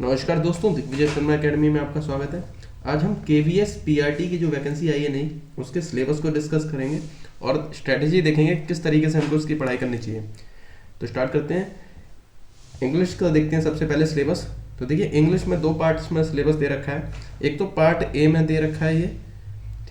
नमस्कार दोस्तों, दिग्विजय शर्मा एकेडमी में आपका स्वागत है। आज हम KVS PRT की जो वैकेंसी आई है नई, उसके सिलेबस को डिस्कस करेंगे और स्ट्रेटजी देखेंगे किस तरीके से हमको उसकी पढ़ाई करनी चाहिए। तो स्टार्ट करते हैं। इंग्लिश का देखते हैं सबसे पहले सिलेबस। तो देखिए, इंग्लिश में दो पार्ट्स में सिलेबस दे रखा है। एक तो पार्ट ए में दे रखा है ये,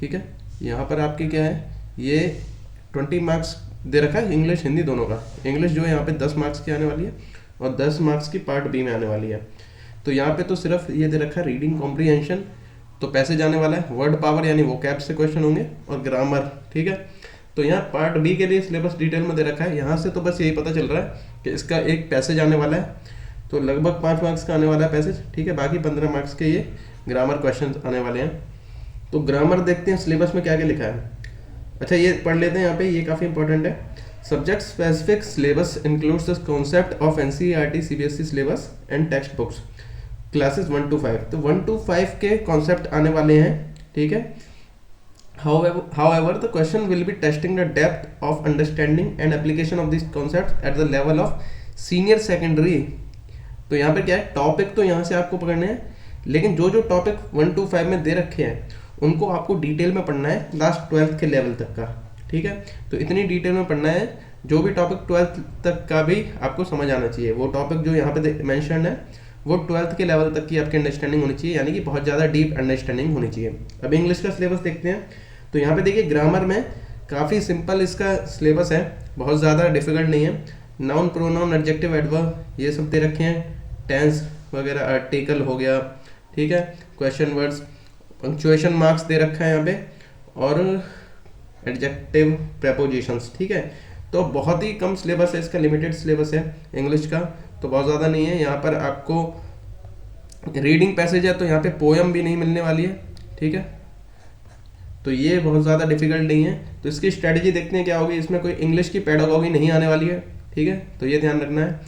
ठीक है। यहाँ पर आपके क्या है, ये 20 मार्क्स दे रखा है, इंग्लिश हिंदी दोनों का। इंग्लिश जो है यहाँ पे 10 मार्क्स की आने वाली है और 10 मार्क्स की पार्ट बी में आने वाली है। तो यहाँ पे तो सिर्फ ये दे रखा है रीडिंग कॉम्प्रीहेंशन, तो पैसेज आने वाला है, वर्ड पावर यानी वो कैप से क्वेश्चन होंगे, और ग्रामर, ठीक है। तो यहाँ पार्ट बी के लिए सिलेबस डिटेल में दे रखा है। यहाँ से तो बस यही पता चल रहा है कि इसका एक पैसेज आने वाला है, तो लगभग 5 मार्क्स का आने वाला है पैसेज, ठीक है। बाकी 15 मार्क्स के ये ग्रामर क्वेश्चन आने वाले हैं। तो ग्रामर देखते हैं सिलेबस में क्या क्या लिखा है। अच्छा, ये पढ़ लेते हैं यहाँ पे, ये काफ़ी इंपॉर्टेंट है। Subject specific syllabus includes the concept of NCERT CBSE syllabus and text books classes 1 to 5। तो 1 to 5 के कॉन्सेप्ट आने वाले हैं, ठीक है। However, the question will be testing the depth of understanding and application of these concepts at the level of senior secondary। तो यहाँ पे क्या है, टॉपिक तो यहाँ से आपको पकड़ने हैं, लेकिन जो जो टॉपिक 1 to 5 में दे रखे हैं उनको आपको डिटेल में पढ़ना है, लास्ट 12th के लेवल तक का, ठीक है। तो इतनी डिटेल में पढ़ना है, जो भी टॉपिक 12th तक का भी आपको समझ आना चाहिए। वो टॉपिक जो यहाँ पे मेंशन है वो 12th के लेवल तक की आपकी अंडरस्टैंडिंग होनी चाहिए, यानी कि बहुत ज़्यादा डीप अंडरस्टैंडिंग होनी चाहिए। अब इंग्लिश का सिलेबस देखते हैं। तो यहाँ पे देखिए, ग्रामर में काफ़ी सिंपल इसका सिलेबस है, बहुत ज़्यादा डिफिकल्ट नहीं है। नाउन, प्रोनाउन, एडजेक्टिव, एडवर्ब ये सब दे रखे हैं, टेंस वगैरह, आर्टिकल हो गया, ठीक है, क्वेश्चन वर्ड्स, पंक्चुएशन मार्क्स दे रखा है यहाँ पे, और एडजेक्टिव, प्रेपोजिशंस, ठीक है। तो बहुत ही कम सिलेबस है इसका, लिमिटेड सिलेबस है इंग्लिश का, तो बहुत ज़्यादा नहीं है। यहाँ पर आपको रीडिंग पैसेज है, तो यहाँ पे पोयम भी नहीं मिलने वाली है, ठीक है। तो ये बहुत ज़्यादा डिफिकल्ट नहीं है। तो इसकी स्ट्रेटजी देखते हैं क्या होगी। इसमें कोई इंग्लिश की पेडागॉगी नहीं आने वाली है, ठीक है, तो ये ध्यान रखना है।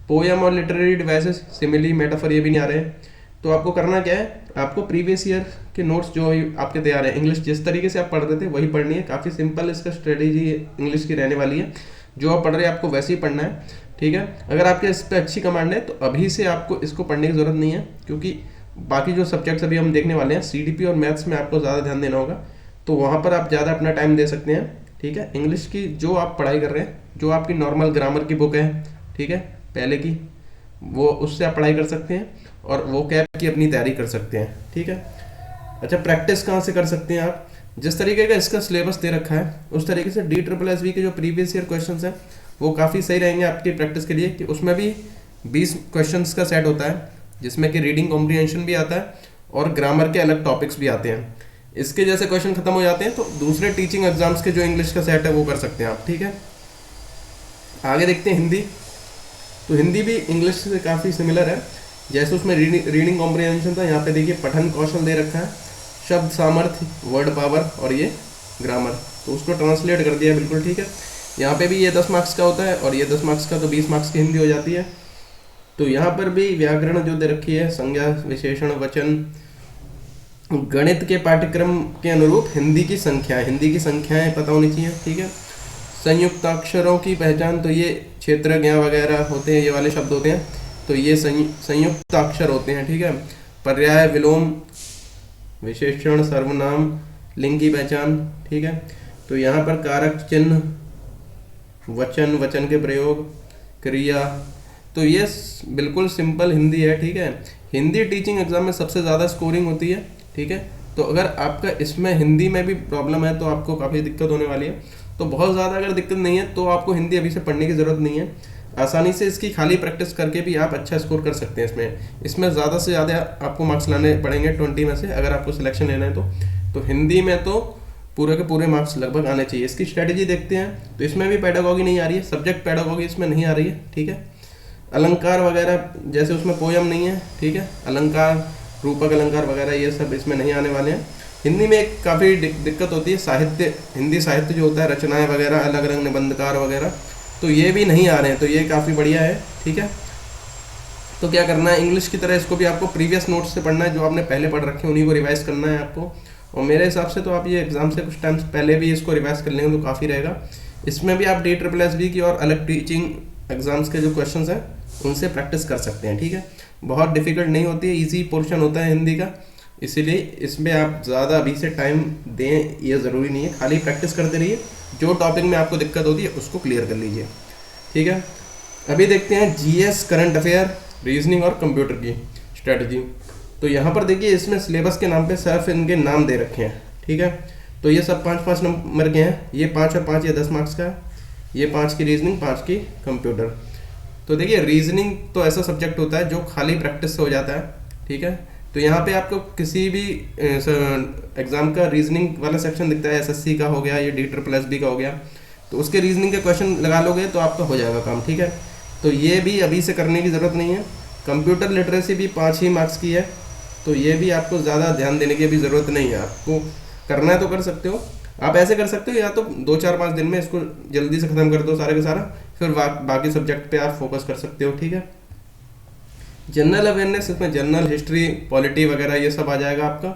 पोयम और लिटरेरी डिवाइसेस, सिमिली, मेटाफर ये भी नहीं आ रहे हैं। तो आपको करना क्या है, आपको प्रीवियस ईयर के नोट्स जो आपके तैयार हैं, इंग्लिश जिस तरीके से आप पढ़ रहे थे वही पढ़नी है। काफ़ी सिंपल इसका स्ट्रेटेजी इंग्लिश की रहने वाली है, जो आप पढ़ रहे हैं आपको वैसे ही पढ़ना है, ठीक है। अगर आपके इस पर अच्छी कमांड है तो अभी से आपको इसको पढ़ने की ज़रूरत नहीं है, क्योंकि बाकी जो सब्जेक्ट्स अभी हम देखने वाले हैं, CDP और मैथ्स में आपको ज़्यादा ध्यान देना होगा, तो वहाँ पर आप ज़्यादा अपना टाइम दे सकते हैं, ठीक है। इंग्लिश की जो आप पढ़ाई कर रहे हैं, जो आपकी नॉर्मल ग्रामर की बुक है, ठीक है, पहले की, वो उससे आप पढ़ाई कर सकते हैं और वो कैप की अपनी तैयारी कर सकते हैं, ठीक है। अच्छा, प्रैक्टिस कहाँ से कर सकते हैं आप, जिस तरीके का इसका सिलेबस दे रखा है उस तरीके से DSSB के जो प्रीवियस ईयर क्वेश्चंस हैं वो काफ़ी सही रहेंगे आपकी प्रैक्टिस के लिए, कि उसमें भी 20 क्वेश्चंस का सेट होता है, जिसमें कि रीडिंग कॉम्प्रीहेंशन भी आता है और ग्रामर के अलग टॉपिक्स भी आते हैं। इसके जैसे क्वेश्चन खत्म हो जाते हैं तो दूसरे टीचिंग एग्जाम्स के जो इंग्लिश का सेट है वो कर सकते हैं आप, ठीक है। आगे देखते हैं हिंदी। तो हिंदी भी इंग्लिश से काफ़ी सिमिलर है, जैसे उसमें रीडिंग कॉम्प्रीहेंशन था, यहाँ पे देखिए पठन कौशल दे रखा है, शब्द सामर्थ्य, वर्ड पावर और ये ग्रामर, तो उसको ट्रांसलेट कर दिया, बिल्कुल ठीक है। यहाँ पे भी ये 10 मार्क्स का होता है और ये 10 मार्क्स का, तो 20 मार्क्स की हिंदी हो जाती है। तो यहाँ पर भी व्याकरण जो दे रखी है, संज्ञा, विशेषण, वचन, गणित के पाठ्यक्रम के अनुरूप हिंदी की संख्याएं पता होनी चाहिए, ठीक है। संयुक्ताक्षरों की पहचान, तो ये क्षेत्र, ज्ञा वगैरह होते हैं, ये वाले शब्द होते हैं, तो ये संयुक्त अक्षर होते हैं, ठीक है। पर्याय, विलोम, विशेषण, सर्वनाम, लिंग की पहचान, ठीक है। तो यहाँ पर कारक चिन्ह, वचन के प्रयोग, क्रिया, तो ये बिल्कुल सिंपल हिंदी है, ठीक है। हिंदी टीचिंग एग्जाम में सबसे ज़्यादा स्कोरिंग होती है, ठीक है। तो अगर आपका इसमें हिंदी में भी प्रॉब्लम है तो आपको काफ़ी दिक्कत होने वाली है। तो बहुत ज़्यादा अगर दिक्कत नहीं है तो आपको हिंदी अभी से पढ़ने की ज़रूरत नहीं है, आसानी से इसकी खाली प्रैक्टिस करके भी आप अच्छा स्कोर कर सकते हैं। इसमें ज़्यादा से ज़्यादा आपको मार्क्स लाने पड़ेंगे 20 में से, अगर आपको सिलेक्शन लेना है तो हिंदी में तो पूरे के पूरे मार्क्स लगभग आने चाहिए। इसकी स्ट्रेटजी देखते हैं। तो इसमें भी पेडागॉगी नहीं आ रही है, सब्जेक्ट पेडागॉगी इसमें नहीं आ रही है, ठीक है। अलंकार वगैरह, जैसे उसमें पोयम नहीं है, ठीक है, अलंकार, रूपक अलंकार वगैरह ये सब इसमें नहीं आने वाले हैं। हिंदी में एक काफ़ी दिक्कत होती है, साहित्य, हिंदी साहित्य जो होता है, रचनाएं वगैरह, अलग अलग निबंधकार वगैरह, तो ये भी नहीं आ रहे हैं, तो ये काफ़ी बढ़िया है, ठीक है। तो क्या करना है, इंग्लिश की तरह इसको भी आपको प्रीवियस नोट्स से पढ़ना है, जो आपने पहले पढ़ रखे हैं उन्हीं को रिवाइज करना है आपको। और मेरे हिसाब से तो आप ये एग्जाम से कुछ टाइम्स पहले भी इसको रिवाइज कर लेंगे तो काफ़ी रहेगा। इसमें भी आप DSSB की और अलग टीचिंग एग्जाम्स के जो क्वेश्चंस हैं उनसे प्रैक्टिस कर सकते हैं, ठीक है। बहुत डिफिकल्ट नहीं होती है, ईजी पोर्शन होता है हिंदी का, इसीलिए इसमें आप ज़्यादा अभी से टाइम दें ये ज़रूरी नहीं है, खाली प्रैक्टिस करते रहिए, जो टॉपिक में आपको दिक्कत होती है उसको क्लियर कर लीजिए। ठीक है, अभी देखते हैं जीएस, करंट अफेयर, रीजनिंग और कंप्यूटर की स्ट्रेटजी। तो यहाँ पर देखिए इसमें सिलेबस के नाम पे सिर्फ इनके नाम दे रखे हैं। ठीक है, तो ये सब 5-5 नंबर के हैं, ये 5 और 5 ये 10 मार्क्स का है, ये 5 की रीजनिंग, 5 की कंप्यूटर। तो देखिए रीजनिंग तो ऐसा सब्जेक्ट होता है जो खाली प्रैक्टिस से हो जाता है। ठीक है, तो यहाँ पे आपको किसी भी एग्जाम का रीजनिंग वाला सेक्शन दिखता है, एसएससी का हो गया, ये DSSB का हो गया, तो उसके रीजनिंग के क्वेश्चन लगा लोगे तो आपका हो जाएगा काम। ठीक है, तो ये भी अभी से करने की ज़रूरत नहीं है। कंप्यूटर लिटरेसी भी 5 ही मार्क्स की है, तो ये भी आपको ज़्यादा ध्यान देने की अभी ज़रूरत नहीं है। आपको करना है तो कर सकते हो, आप ऐसे कर सकते हो, या तो 2-4-5 दिन में इसको जल्दी से ख़त्म कर दो सारे का सारा, फिर बाकी सब्जेक्ट पे आप फोकस कर सकते हो। ठीक है, जनरल अवेयरनेस, इसमें जनरल हिस्ट्री, पॉलिटी वगैरह ये सब आ जाएगा आपका।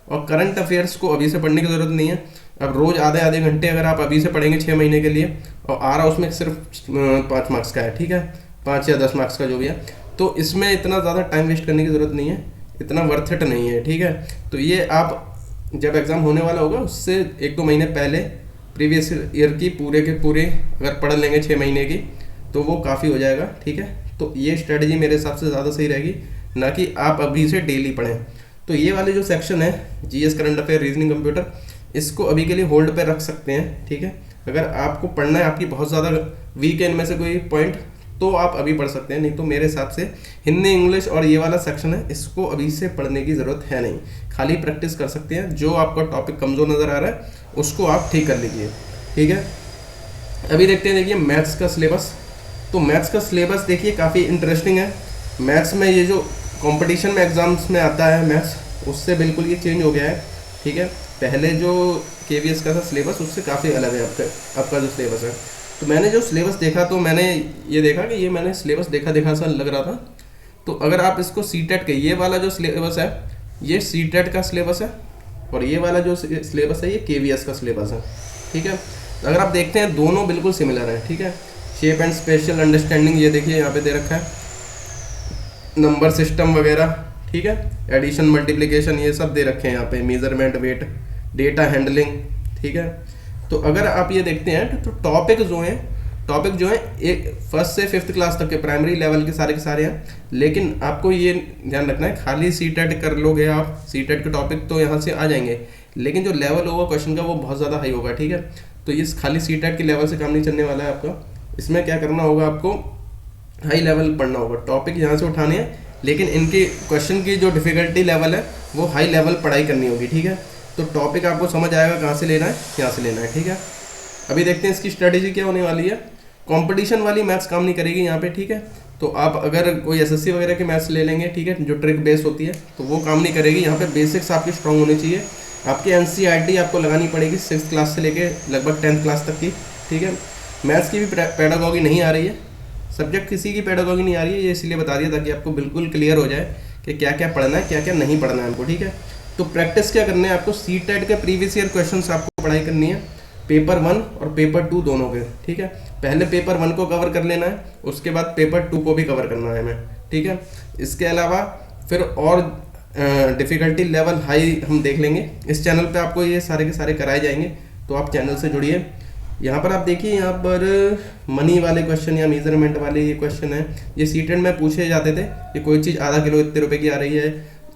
और करंट अफेयर्स को अभी से पढ़ने की ज़रूरत नहीं है, अब रोज़ आधे आधे घंटे अगर आप अभी से पढ़ेंगे 6 महीने के लिए, और आ रहा उसमें सिर्फ 5 मार्क्स का है। ठीक है, 5 या 10 मार्क्स का जो भी है, तो इसमें इतना ज़्यादा टाइम वेस्ट करने की ज़रूरत नहीं है, इतना वर्थ इट नहीं है। ठीक है, तो ये आप जब एग्ज़ाम होने वाला होगा उससे 1-2 महीने पहले प्रीवियस ईयर की पूरे के पूरे अगर पढ़ लेंगे 6 महीने की, तो वो काफ़ी हो जाएगा। ठीक है, तो ये स्ट्रेटजी मेरे हिसाब से ज़्यादा सही रहेगी, ना कि आप अभी से डेली पढ़ें। तो ये वाले जो सेक्शन है GS, current affair, reasoning, computer, इसको अभी के लिए होल्ड पे रख सकते हैं। ठीक है, अगर आपको पढ़ना है, आपकी बहुत ज़्यादा वीक है इनमें से कोई पॉइंट, तो आप अभी पढ़ सकते हैं, नहीं तो मेरे हिसाब से हिंदी, इंग्लिश और ये वाला सेक्शन है, इसको अभी से पढ़ने की ज़रूरत है नहीं, खाली प्रैक्टिस कर सकते हैं। जो आपका टॉपिक कमज़ोर नज़र आ रहा है उसको आप ठीक कर लीजिए। ठीक है, अभी देखते हैं, देखिए मैथ्स का सिलेबस। तो मैथ्स का सिलेबस देखिए काफ़ी इंटरेस्टिंग है। मैथ्स में ये जो कंपटीशन में एग्ज़ाम्स में आता है मैथ्स, उससे बिल्कुल ये चेंज हो गया है। ठीक है, पहले जो केवीएस का था सिलेबस उससे काफ़ी अलग है आपका जो सिलेबस है। तो मैंने जो सिलेबस देखा, तो मैंने ये देखा कि ये मैंने सिलेबस देखा सा लग रहा था। तो अगर आप इसको सीटेट के, ये वाला जो सिलेबस है ये सीटेट का सिलेबस है, और ये वाला जो सिलेबस है ये केवीएस का सिलेबस है। ठीक है, तो अगर आप देखते हैं दोनों बिल्कुल सिमिलर हैं। ठीक है, शेप एंड स्पेशल अंडरस्टैंडिंग ये देखिए यहाँ पे दे रखा है, नंबर सिस्टम वगैरह। ठीक है, एडिशन, मल्टीप्लिकेशन ये सब दे रखे हैं यहाँ पे, मेजरमेंट, वेट, डेटा हैंडलिंग। ठीक है, तो अगर आप ये देखते हैं तो टॉपिक जो है एक 1st से 5th क्लास तक के प्राइमरी लेवल के सारे हैं। लेकिन आपको ये ध्यान रखना है, खाली सीटेट कर लोगे आप, सीटेट के टॉपिक तो यहाँ से आ जाएंगे, लेकिन जो लेवल होगा क्वेश्चन का वो बहुत ज़्यादा हाई होगा। ठीक है, तो इस खाली सीटेट के लेवल से काम नहीं चलने वाला है आपका। इसमें क्या करना होगा, आपको हाई लेवल पढ़ना होगा, टॉपिक यहाँ से उठाने हैं, लेकिन इनकी क्वेश्चन की जो डिफ़िकल्टी लेवल है वो हाई लेवल पढ़ाई करनी होगी। ठीक है, तो टॉपिक आपको समझ आएगा कहाँ से लेना है, यहाँ से लेना है। ठीक है, अभी देखते हैं इसकी स्ट्रेटेजी क्या होने वाली है। कंपटीशन वाली मैथ्स काम नहीं करेगी यहाँ पे। ठीक है, तो आप अगर कोई एसएससी वगैरह की मैथ्स ले लेंगे, ठीक है, जो ट्रिक बेस होती है, तो वो काम नहीं करेगी। यहाँ पे बेसिक्स आपकी स्ट्रांग होनी चाहिए। आपकी एनसीईआरटी आपको लगानी पड़ेगी 6th क्लास से लेके लगभग 10th क्लास तक की। ठीक है, मैथ्स की भी पेडागॉजी नहीं आ रही है, सब्जेक्ट किसी की पेडागॉजी नहीं आ रही है, ये इसलिए बता दिया ताकि आपको बिल्कुल क्लियर हो जाए कि क्या क्या पढ़ना है, क्या क्या नहीं पढ़ना है हमको। ठीक है, तो प्रैक्टिस क्या करना है आपको, सीटेट के प्रीवियस ईयर क्वेश्चंस आपको पढ़ाई करनी है, पेपर 1 और पेपर 2 दोनों के। ठीक है, पहले पेपर 1 को कवर कर लेना है, उसके बाद पेपर 2 को भी कवर करना है हमें। ठीक है, इसके अलावा फिर और डिफ़िकल्टी लेवल हाई हम देख लेंगे। इस चैनल पे आपको ये सारे के सारे कराए जाएंगे, तो आप चैनल से जुड़िए। यहाँ पर आप देखिए, यहाँ पर मनी वाले क्वेश्चन या मेजरमेंट वाले ये क्वेश्चन है, ये सीटेट में पूछे जाते थे कि कोई चीज़ आधा किलो इतने रुपए की आ रही है,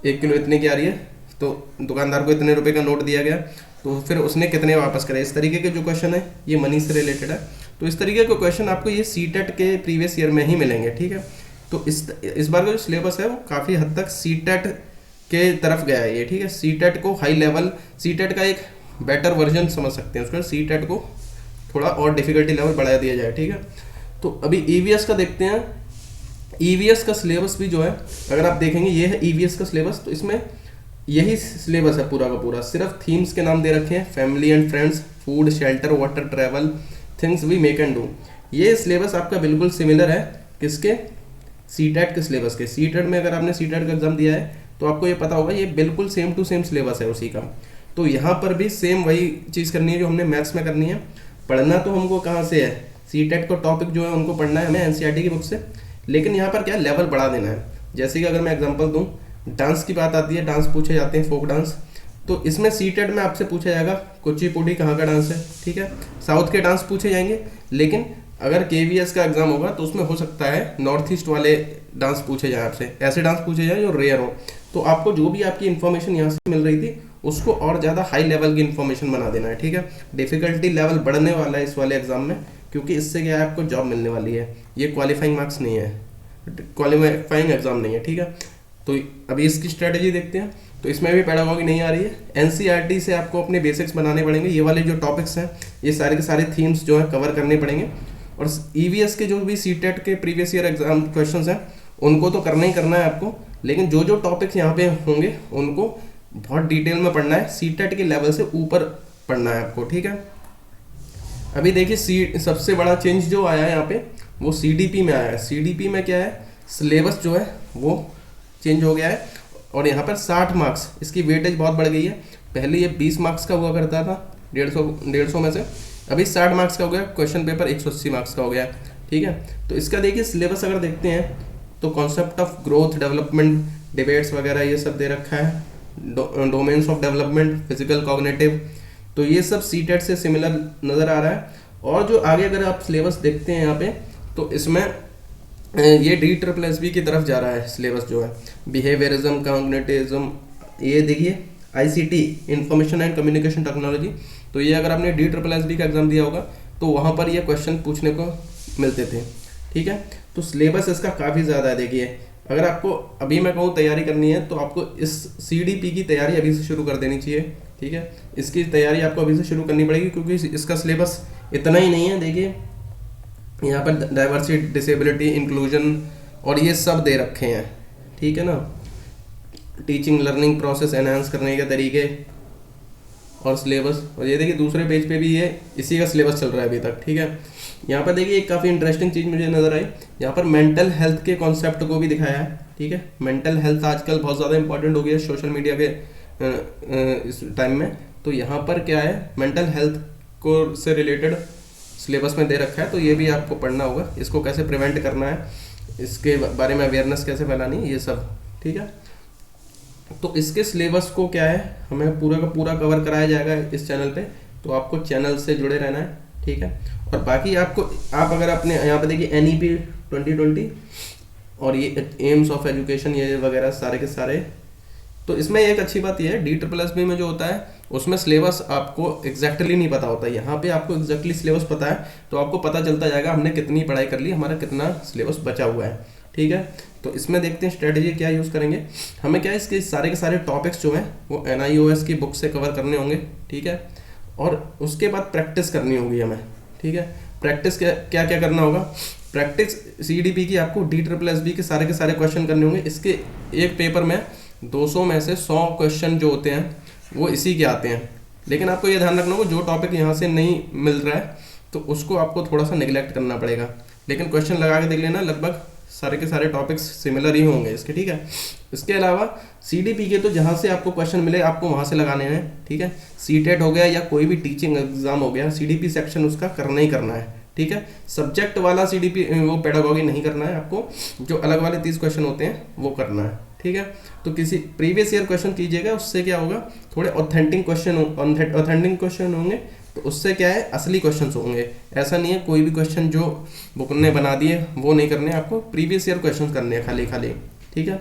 1 किलो इतने की आ रही है, तो दुकानदार को इतने रुपए का नोट दिया गया, तो फिर उसने कितने वापस करे। इस तरीके के जो क्वेश्चन है ये मनी से रिलेटेड है। तो इस तरीके के क्वेश्चन आपको ये सीटेट के प्रीवियस ईयर में ही मिलेंगे। ठीक है, तो इस बार का जो सिलेबस है वो काफ़ी हद तक सीटेट के तरफ गया है ये। ठीक है, सीटेट को हाई लेवल, सीटेट का एक बेटर वर्जन समझ सकते हैं उसका, सीटेट को थोड़ा और डिफिकल्टी लेवल बढ़ा दिया जाए। ठीक है, तो अभी ईवीएस का देखते हैं। ईवीएस का सिलेबस भी जो है, अगर आप देखेंगे ये है ईवीएस का सिलेबस, तो इसमें यही सिलेबस है पूरा का पूरा, सिर्फ थीम्स के नाम दे रखे हैं, family and friends, food, shelter, water, travel, things we make and do. ये सिलेबस आपका बिल्कुल सिमिलर है किसके, सीटेट के सिलेबस के। सीटेट में अगर आपने सीटेट का एग्जाम दिया है तो आपको ये पता होगा, ये बिल्कुल सेम टू सेम सिलेबस है उसी का। तो यहाँ पर भी सेम वही चीज़ करनी है जो हमने मैथ्स में करनी है। पढ़ना तो हमको कहाँ से है, सीटेट को टॉपिक जो है उनको पढ़ना है हमें एनसीईआरटी की बुक से, लेकिन यहाँ पर क्या लेवल बढ़ा देना है। जैसे कि अगर मैं एग्जांपल दूं, डांस की बात आती है, डांस पूछे जाते हैं, फोक डांस, तो इसमें सीटेट में आपसे पूछा जाएगा कुचिपुड़ी कहाँ का डांस है, ठीक है, साउथ के डांस पूछे जाएंगे। लेकिन अगर केवीएस का एग्जाम होगा तो उसमें हो सकता है नॉर्थ ईस्ट वाले डांस पूछे जाए आपसे, ऐसे डांस पूछे जाए जो रेयर हो। तो आपको जो भी आपकी इन्फॉर्मेशन यहाँ से मिल रही थी उसको और ज़्यादा हाई लेवल की इन्फॉर्मेशन बना देना है, ठीक है। डिफिकल्टी लेवल बढ़ने वाला है इस वाले एग्जाम में, क्योंकि इससे क्या है, आपको जॉब मिलने वाली है। ये क्वालिफाइंग मार्क्स नहीं है, क्वालिफाइंग एग्जाम नहीं है, ठीक है। तो अभी इसकी स्ट्रेटेजी देखते हैं। तो इसमें भी पेडागोगी नहीं आ रही है, एनसीईआरटी से आपको अपने बेसिक्स बनाने पड़ेंगे। ये वाले जो टॉपिक्स हैं, ये सारे के सारे थीम्स जो है कवर करने पड़ेंगे। और ईवीएस के जो भी सीटेट के प्रीवियस ईयर एग्जाम क्वेश्चंस हैं उनको तो करना ही करना है आपको, लेकिन जो जो टॉपिक्स यहाँ पे होंगे उनको बहुत डिटेल में पढ़ना है, सीटेट के लेवल से ऊपर पढ़ना है आपको, ठीक है। अभी देखिए सबसे बड़ा चेंज जो आया है यहाँ पे वो सीडीपी में आया है। सीडीपी में क्या है, सिलेबस जो है वो चेंज हो गया है और यहाँ पर 60 मार्क्स, इसकी वेटेज बहुत बढ़ गई है। पहले ये 20 मार्क्स का हुआ करता था 150 में से, अभी 60 मार्क्स का हो गया। क्वेश्चन पेपर 180 मार्क्स का हो गया, ठीक है। तो इसका देखिए सिलेबस अगर देखते हैं तो concept of growth, development, debates वगैरह ये सब दे रखा है, domains of development, physical, cognitive, तो ये सब सीटेट से सिमिलर नज़र आ रहा है। और जो आगे अगर आप सिलेबस देखते हैं यहाँ पे, तो इसमें ये DSSB की तरफ जा रहा है सिलेबस जो है, बिहेवियरिज्म, कॉग्निटिज्म, ये देखिए ICT, information and communication technology. तो ये अगर आपने DSSB का एग्जाम दिया होगा तो वहाँ पर ये क्वेश्चन पूछने को मिलते थे, ठीक है। तो सिलेबस इसका काफ़ी ज़्यादा है। देखिए अगर आपको अभी मैं कहूँ तैयारी करनी है तो आपको इस CDP की तैयारी अभी से शुरू कर देनी चाहिए, ठीक है। इसकी तैयारी आपको अभी से शुरू करनी पड़ेगी, क्योंकि इसका सिलेबस इतना ही नहीं है। देखिए यहाँ पर डाइवर्सिटी, डिसेबिलिटी, इंक्लूजन और ये सब दे रखे हैं, ठीक है ना। टीचिंग लर्निंग प्रोसेस एनहांस करने के तरीके और सिलेबस, और ये देखिए दूसरे पेज पे भी ये इसी का सिलेबस चल रहा है अभी तक, ठीक है। यहाँ पर देखिए एक काफ़ी इंटरेस्टिंग चीज़ मुझे नज़र आई, यहाँ पर मेंटल हेल्थ के कॉन्सेप्ट को भी दिखाया है, ठीक है। मेंटल हेल्थ आजकल बहुत ज़्यादा इंपॉर्टेंट हो गया है सोशल मीडिया के इस टाइम में। तो यहाँ पर क्या है, मेंटल हेल्थ को से रिलेटेड सिलेबस में दे रखा है, तो ये भी आपको पढ़ना होगा। इसको कैसे प्रिवेंट करना है, इसके बारे में अवेयरनेस कैसे फैलानी है, ये सब, ठीक है। तो इसके सिलेबस को क्या है, हमें पूरा का पूरा कवर कराया जाएगा इस चैनल पे, तो आपको चैनल से जुड़े रहना है, ठीक है। और बाकी आपको, आप अगर अपने यहाँ पे देखिए NEP 2020 और ये एम्स ऑफ एजुकेशन, ये वगैरह सारे के सारे, तो इसमें एक अच्छी बात यह है DSSB में जो होता है उसमें सिलेबस आपको एग्जैक्टली नहीं पता होता। यहाँ पे आपको एग्जैक्टली सिलेबस पता है, तो आपको पता चलता जाएगा हमने कितनी पढ़ाई कर ली, हमारा कितना सिलेबस बचा हुआ है, ठीक है। तो इसमें देखते हैं स्ट्रेटेजी क्या यूज़ करेंगे। हमें क्या है, इसके सारे के सारे टॉपिक्स जो हैं वो NIOS की बुक से कवर करने होंगे, ठीक है। और उसके बाद प्रैक्टिस करनी होगी हमें, ठीक है। प्रैक्टिस क्या क्या करना होगा, प्रैक्टिस CDP की आपको DSSB के सारे क्वेश्चन करने होंगे। इसके एक पेपर में 200 में से 100 क्वेश्चन जो होते हैं वो इसी के आते हैं, लेकिन आपको ये ध्यान रखना होगा जो टॉपिक यहाँ से नहीं मिल रहा है तो उसको आपको थोड़ा सा निगलेक्ट करना पड़ेगा, लेकिन क्वेश्चन लगा के देख लेना, लगभग सारे के सारे टॉपिक्स सिमिलर ही होंगे इसके, ठीक है। इसके अलावा CDP के तो जहाँ से आपको क्वेश्चन मिले आपको वहाँ से लगाने हैं, ठीक है। सीटेट हो गया या कोई भी टीचिंग एग्जाम हो गया, CDP सेक्शन उसका करना ही करना है, ठीक है। सब्जेक्ट वाला CDP वो पेडागोगी नहीं करना है आपको, जो अलग वाले 30 क्वेश्चन होते हैं वो करना है, ठीक है। तो किसी प्रीवियस ईयर क्वेश्चन कीजिएगा, उससे क्या होगा, थोड़े ऑथेंटिक क्वेश्चन होंगे, तो उससे क्या है, असली क्वेश्चंस होंगे। ऐसा नहीं है कोई भी क्वेश्चन जो बुक ने बना दिए वो नहीं करने, आपको प्रीवियस ईयर क्वेश्चन करने हैं खाली, ठीक है।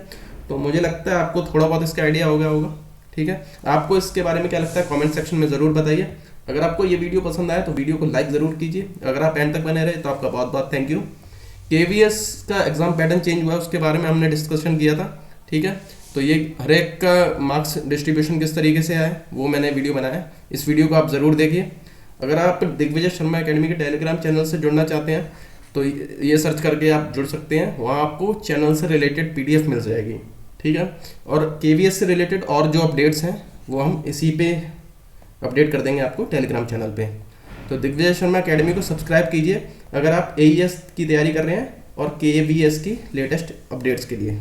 तो मुझे लगता है आपको थोड़ा बहुत इसका आइडिया हो गया होगा, ठीक है। आपको इसके बारे में क्या लगता है कमेंट सेक्शन में ज़रूर बताइए। अगर आपको ये वीडियो पसंद आया तो वीडियो को लाइक ज़रूर कीजिए। अगर आप एंड तक बने रहे तो आपका बहुत बहुत थैंक यू। KVS का एग्जाम पैटर्न चेंज हुआ है, उसके बारे में हमने डिस्कशन किया था, ठीक है। तो ये हर एक का मार्क्स डिस्ट्रीब्यूशन किस तरीके से आया वो मैंने वीडियो बनाया है, इस वीडियो को आप ज़रूर देखिए। अगर आप दिग्विजय शर्मा एकेडमी के टेलीग्राम चैनल से जुड़ना चाहते हैं तो ये सर्च करके आप जुड़ सकते हैं, वहाँ आपको चैनल से रिलेटेड PDF मिल जाएगी, ठीक है। और KVS से रिलेटेड और जो अपडेट्स हैं वो हम इसी पे अपडेट कर देंगे आपको टेलीग्राम चैनल पे। तो दिग्विजय शर्मा एकेडमी को सब्सक्राइब कीजिए अगर आप AES की तैयारी कर रहे हैं और KVS की लेटेस्ट अपडेट्स के लिए।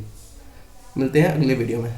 मिलते हैं अगले वीडियो में।